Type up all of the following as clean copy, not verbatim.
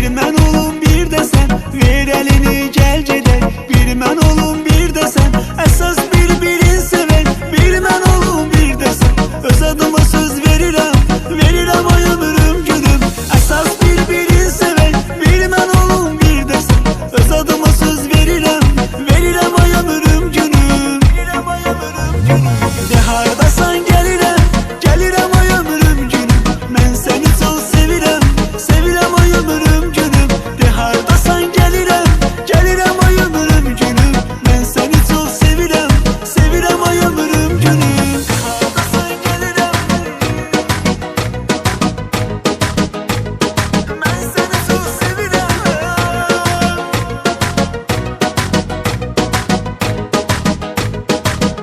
Bir ben olum bir de sen, ver elini gel gedək. Bir ben olum bir de sen, əsas bir-birin sevək. Bir ben olum bir de sen, öz adıma söz verirəm, verirəm ay ömrüm günüm. Əsas bir-birin sevək. Bir ben olum bir de sen, öz adıma söz verirəm, verirəm ay ömrüm günüm. Verirəm ay ömrüm günüm. De hardasan gəlirəm, gəlirəm ay ömrüm günüm. Mən səni çox sevirəm, sevirəm ay ömrüm günüm. De hardasan gəlirəm, gəlirəm ay ömrüm günüm. Mən səni çox sevirəm, sevirəm ay ömrüm günüm. Hardasan gəlirəm, mən səni çox sevirəm.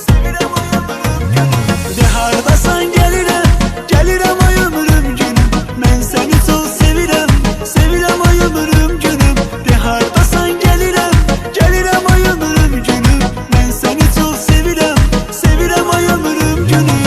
Sevirəm ay ömrüm günüm. De hardasan gəlirəm, gəlirəm ay ömrüm günüm. Mən səni çox sevirəm, sevirəm ay ömrüm günüm. De hardasan gəlirəm, gəlirəm ay ömrüm günüm. Mən səni çox sevirəm, sevirəm ay ömrüm günüm.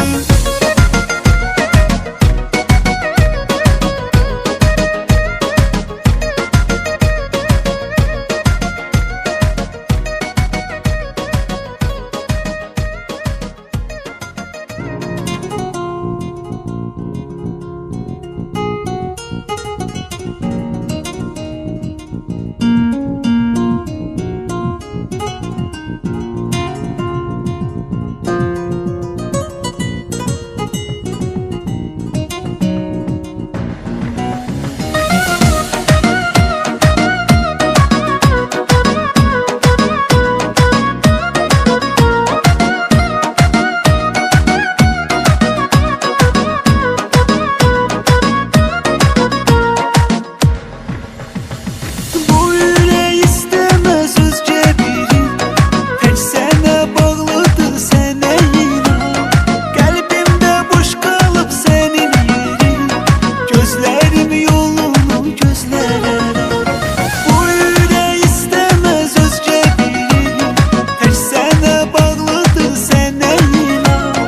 Bu ürək istəməz özgə biri, tək sənə bağlıdır sənə inan. Qəlbimdə boş qalıb sənin yerin, gözlərim yolunu gözlərəm. Bu ürək istəməz özgə biri, tək sənə bağlıdır sənə inan.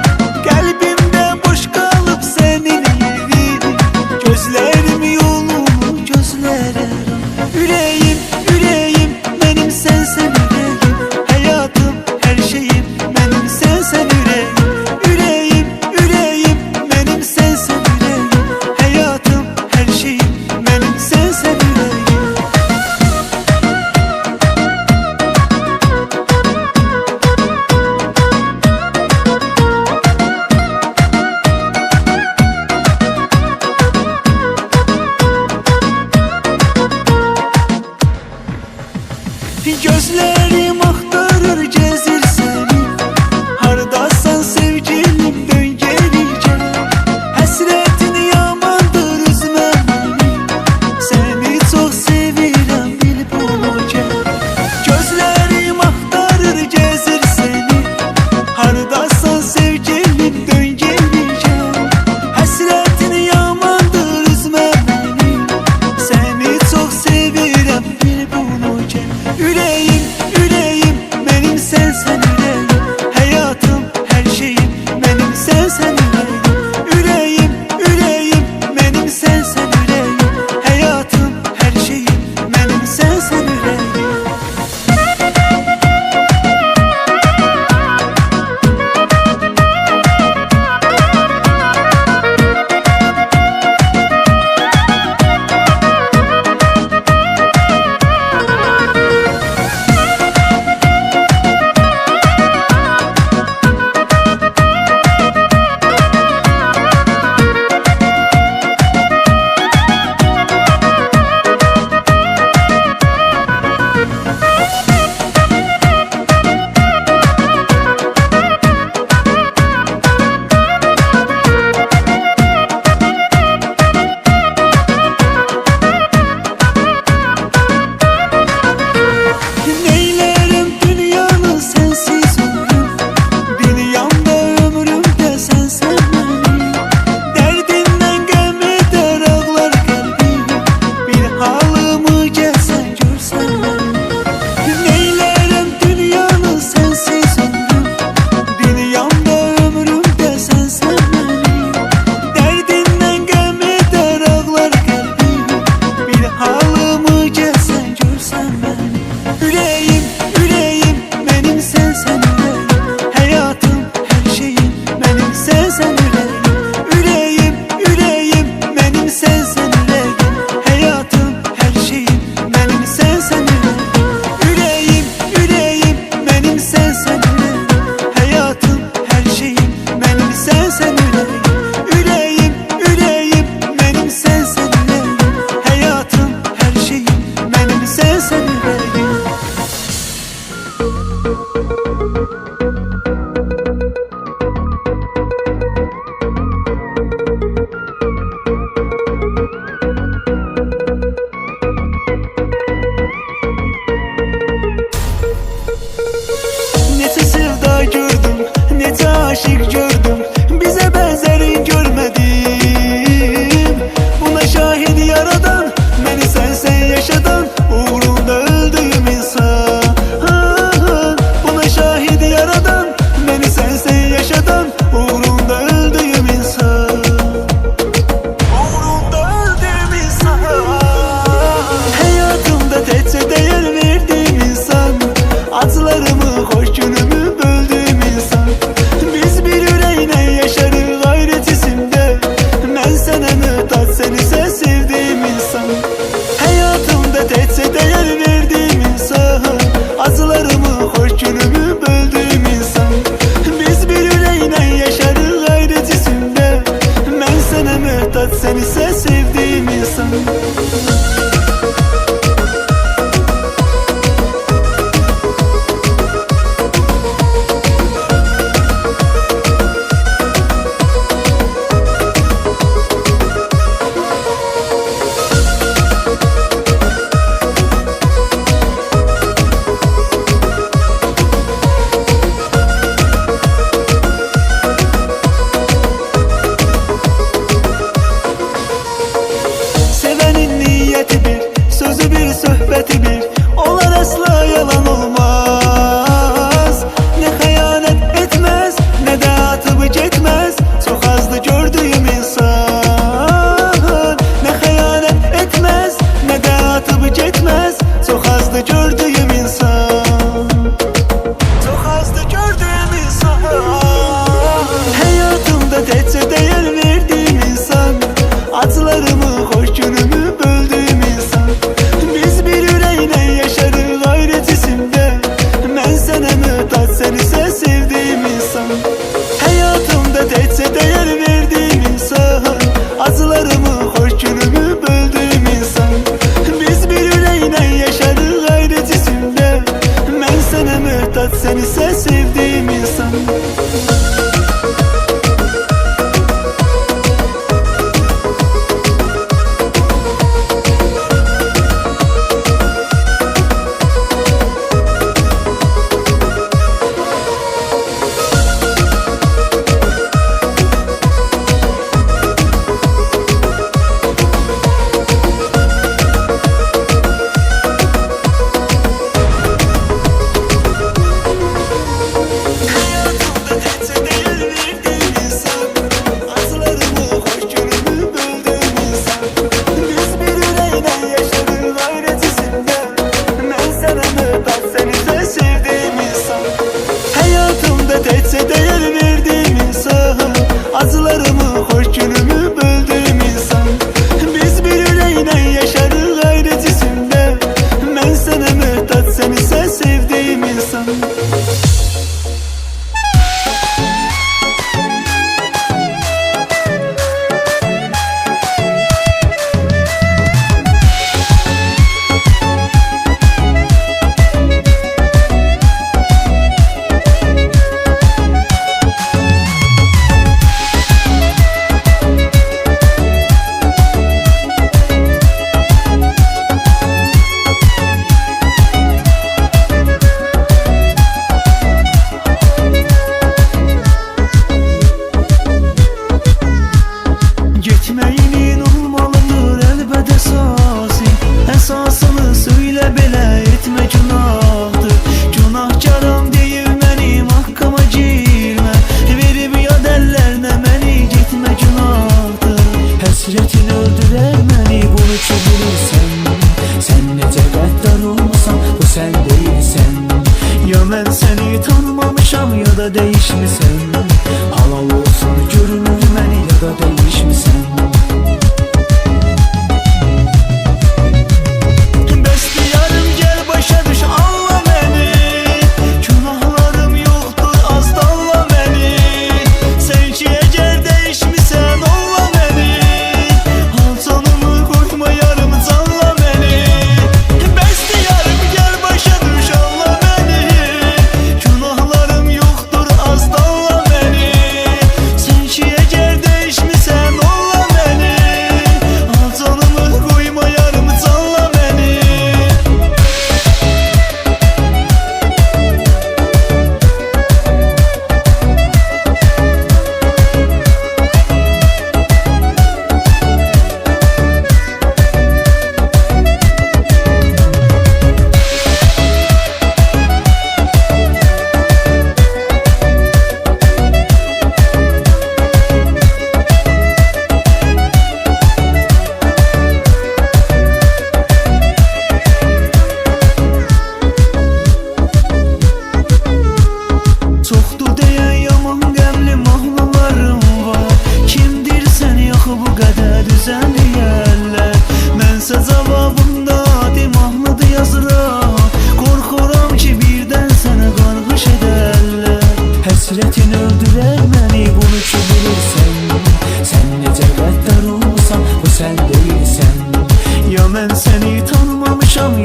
Qəlbimdə boş qalıb sənin yerin, gözlərim yolunu gözlərəm. Ürəyim, ürəyim, mənim sənsən ürəyim. Həyatım, hər şeyim, mənim sənsən ürəyim. Ürəyim, ürəyim, mənim sənsən ürəyim. Həyatım, hər şeyim, mənim sənsən ürəyim. yaşadan, uğrunda öldüğüm insan. Buna şahit yaradan, beni sensen yaşadan, uğrunda öldüğüm insan. Uğrunda öldüğüm insan. Hayatımda tetse değer verdiğim insan, acılarımı, hoş günümü böldüğüm insan. Biz bir yüreğine yaşarız gayret isimde, ben sana mühtaç, sen ise sevdiğim insan. Hayatımda tetse değer verdiğim insan, acılarımı, hoş günümü böldüğüm insan. Biz bir yüreğine yaşarız gayret isimde, ben sana mühtaç, sen ise sevdiğim insan. Sevenin niyeti bir, sözü bir, söhbeti bir, onlar asla yalan olmaz. Ne hayanet etmez, ne de atıp geçmez, çok azdı gördüğüm insan. Ne hayanet etmez, ne de atıp geçmez, çok azdı gördüğüm insan. Çok azdı gördüğüm insan. Hayatımda tetse değer verdiğim insan, acılarımı, hoş günümü böldüğüm insan. Biz bir yüreğine yaşarız gayret isimde, ben sana mühtaç, sen ise sevdiğim insan. Hayatımda tetse değer verdiğim insan, acılarımı, hoş günümü böldüğüm insan. Biz bir yüreğine yaşarız gayret isimde, ben sana mühtaç, sen ise sevdiğim insan. Hayatımda tetse değer verdiğim insan, acılarımı, hoş günümü böldüğüm insan. Biz bir yüreğine yaşarız gayret isimde, ben sana mühtaç, sen ise sevdiğim insan. Hayatımda tetse değer verdiğim insan, acılarımı, hoş günümü böldüğüm insan. Biz bir yüreğine yaşarız gayret isimde, ben sana mühtaç, sen ise sevdiğim insan. Gitmeyinin olmalıdır elbet esası, esasını söyle bile etme günahtır. Günahkaram deyib mənim haqqıma girmə, verib yad əllərinə məni gitmə günahtır. Həsrətin öldürər məni, bunu ki bilirsən, sən necə qəddar olmasan, bu sən deyilsən. Ya mən səni tanımamışam, ya da değişmisən. Halal olsun görünür məni, ya da değişmisən. Bəstiyarım gəl başa düş, anla məni, günahlarım yoxdur, az danla məni. Sən ki əgər değişmisən, anla məni, al canımı qoyma yarım, canla məni. Bəstiyarım gəl başa düş, anla məni, günahlarım yoxdur, az danla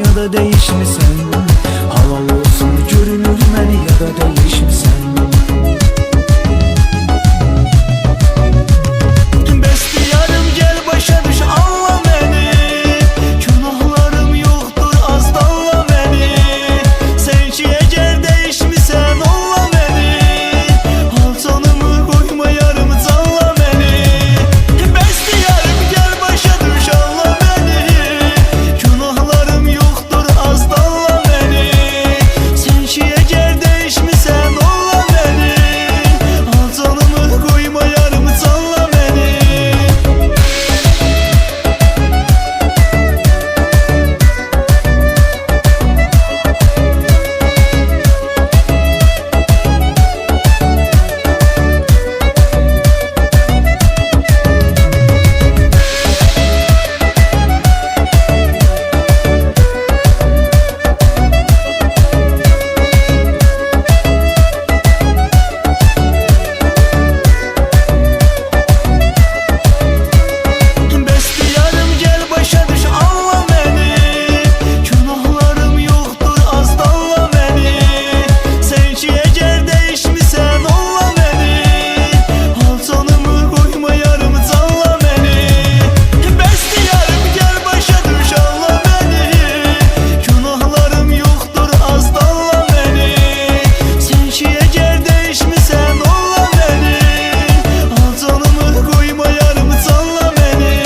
dünyada değişmişsen. Halal olsun görünür məni ya da değişmişsen. Bəstiyarım gel başa düş anla məni. Günahlarım yoxdur az danla məni. Sen ki əgər değişmişsən olla məni. Hal canımı qoyma yarım canla məni. Bəstiyarım gel başa düş anla məni. Günahlarım yoxdur az danla məni. Sen ki əgər değişmişsən olla məni. Hal canımı qoyma yarım canla məni. Bəstiyarım gel başa düş anla məni. Günahlarım yoxdur az danla məni. Sen ki əgər değişmişsən olla məni. Hal canımı qoyma yarım canla məni. Bəstiyarım gel başa düş anla məni. Günahlarım yoxdur az danla məni. Sen ki əgər değişmişsən olla məni. Hal canımı qoyma yarım canla məni.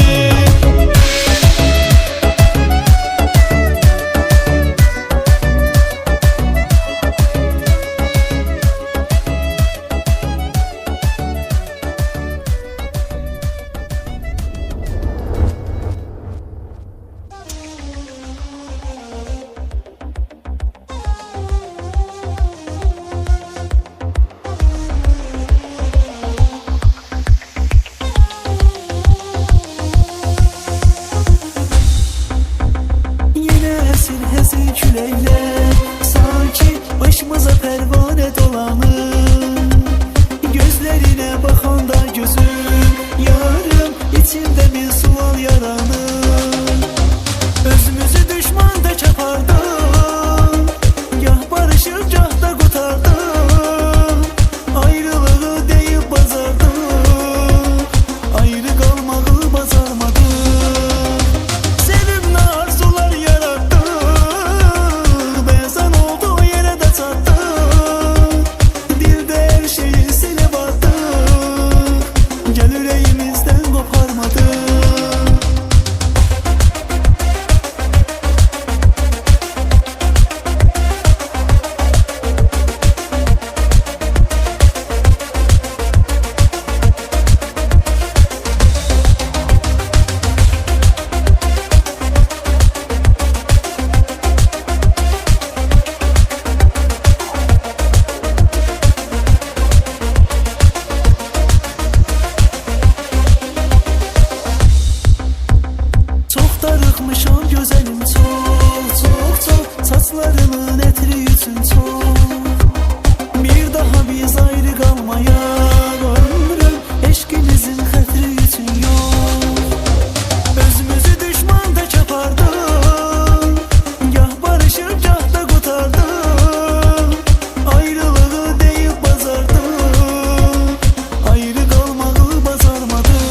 Yine esir hezin küləklər, sanki başımıza pərvanə dolanır. Gözlerine baxanda gözüm yarım, içimdə bir sual yaranır. Özümüzü düşmanda çapardım, gah barışıb gah da qurtardım. Ayrılığı deyib bazardım, ayrı qalmağı bacarmadım. Sevimli arzular yarattı, benzan olduğu yere de çattı. Dilde her şeyi silip attı, gel yüreğimizden koparmadı. Çok darıxmışam gözəlim çok saçlarının ətri üçün çok. Bir daha biz ayrı qalmayaq ömrüm, eşqimizin xətri üçün yox. Özümüzü düşmanda çapardım, gah barışıb gah da qurtardım. Ayrılığı deyib bazardım, ayrı qalmağı bacarmadım.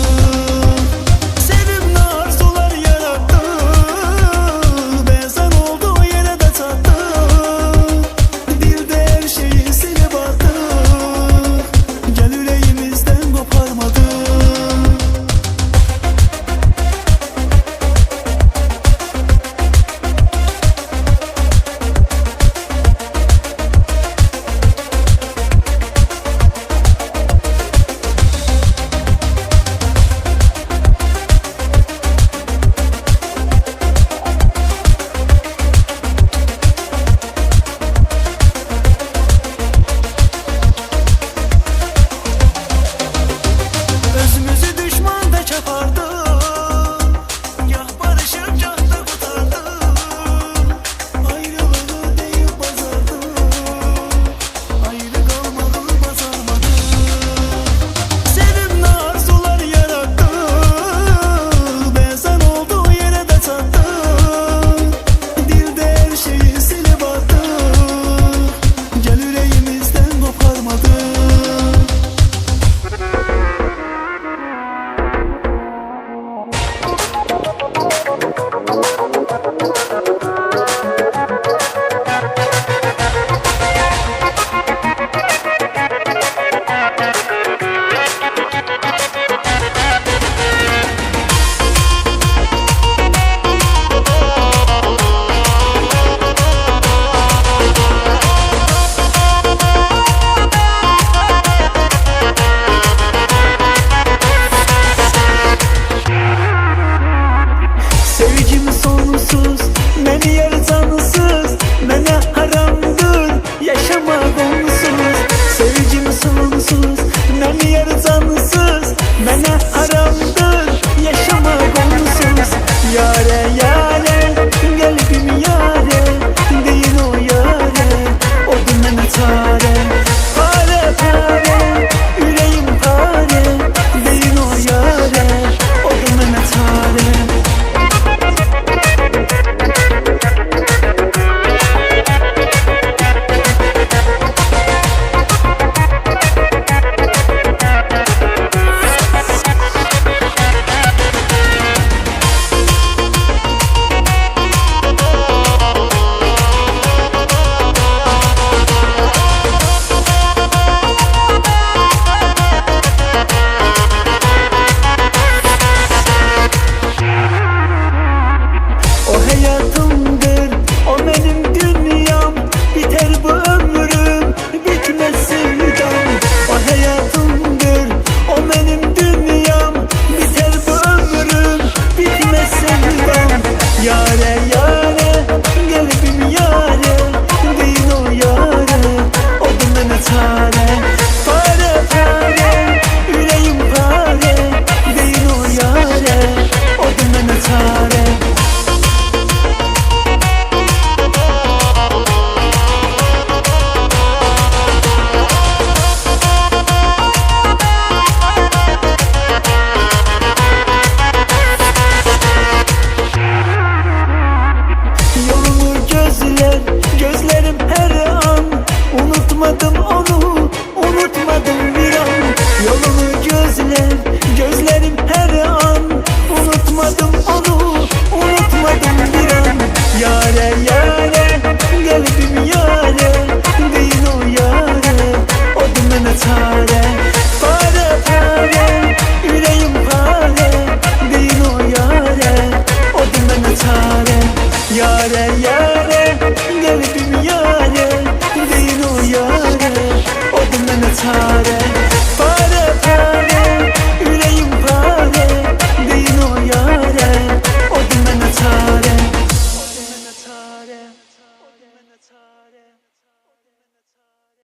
Sevimli arzular yarattı, benzan olduğu yere de çattı. Unutmadım onu, unutmadım bir an. Yolunu gözler, gözlerim her an. Unutmadım onu, unutmadım bir an. Yare yare, kalbim yare, değil o yare, o dümene çare. Pare pare, yüreğim pare, değil o yare, o dümene çare. Yare yare, kalbim yare, değil o yare, o dümene çare.